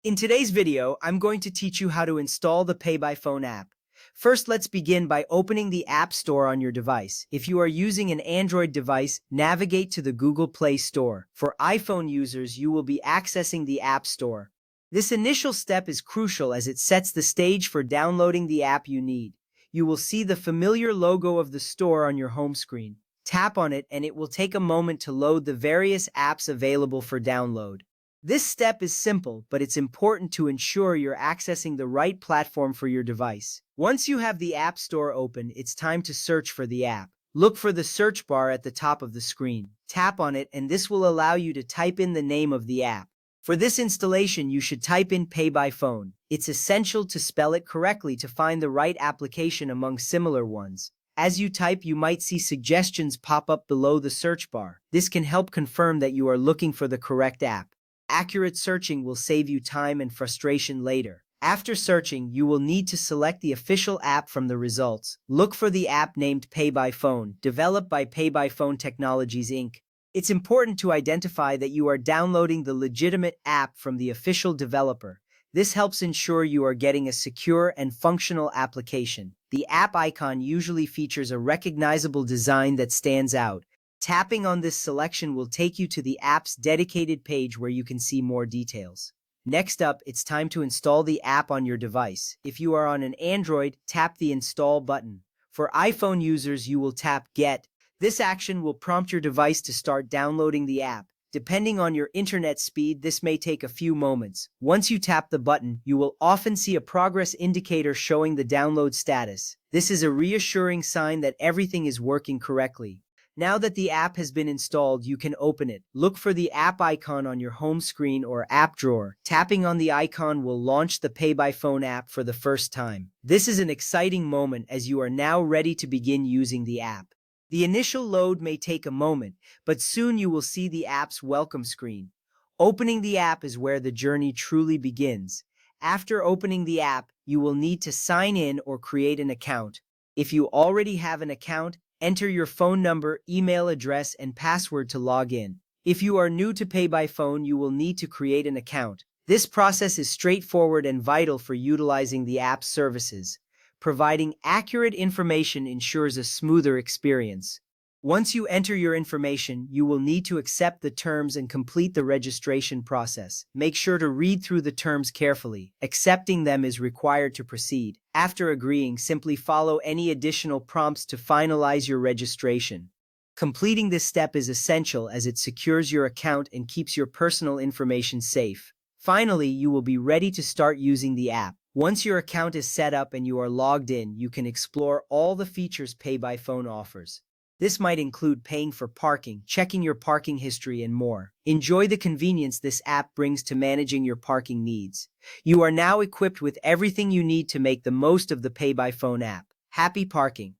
In today's video, I'm going to teach you how to install the Pay by Phone app. First, let's begin by opening the App Store on your device. If you are using an Android device, navigate to the Google Play Store. For iPhone users, you will be accessing the App Store. This initial step is crucial as it sets the stage for downloading the app you need. You will see the familiar logo of the store on your home screen. Tap on it and it will take a moment to load the various apps available for download. This step is simple, but it's important to ensure you're accessing the right platform for your device. Once you have the App Store open, it's time to search for the app. Look for the search bar at the top of the screen. Tap on it, and this will allow you to type in the name of the app. For this installation, you should type in Pay by Phone. It's essential to spell it correctly to find the right application among similar ones. As you type, you might see suggestions pop up below the search bar. This can help confirm that you are looking for the correct app. Accurate searching will save you time and frustration later. After searching, you will need to select the official app from the results. Look for the app named Pay by Phone, developed by Pay by Phone Technologies Inc. It's important to identify that you are downloading the legitimate app from the official developer. This helps ensure you are getting a secure and functional application. The app icon usually features a recognizable design that stands out. Tapping on this selection will take you to the app's dedicated page where you can see more details. Next up, it's time to install the app on your device. If you are on an Android, tap the Install button. For iPhone users, you will tap Get. This action will prompt your device to start downloading the app. Depending on your internet speed, this may take a few moments. Once you tap the button, you will often see a progress indicator showing the download status. This is a reassuring sign that everything is working correctly. Now that the app has been installed, you can open it. Look for the app icon on your home screen or app drawer. Tapping on the icon will launch the Pay by Phone app for the first time. This is an exciting moment as you are now ready to begin using the app. The initial load may take a moment, but soon you will see the app's welcome screen. Opening the app is where the journey truly begins. After opening the app, you will need to sign in or create an account. If you already have an account, enter your phone number, email address, and password to log in. If you are new to Pay by Phone, you will need to create an account. This process is straightforward and vital for utilizing the app's services. Providing accurate information ensures a smoother experience. Once you enter your information, you will need to accept the terms and complete the registration process. Make sure to read through the terms carefully. Accepting them is required to proceed. After agreeing, simply follow any additional prompts to finalize your registration. Completing this step is essential as it secures your account and keeps your personal information safe. Finally, you will be ready to start using the app. Once your account is set up and you are logged in, you can explore all the features Pay by Phone offers. This might include paying for parking, checking your parking history, and more. Enjoy the convenience this app brings to managing your parking needs. You are now equipped with everything you need to make the most of the Pay by Phone app. Happy parking!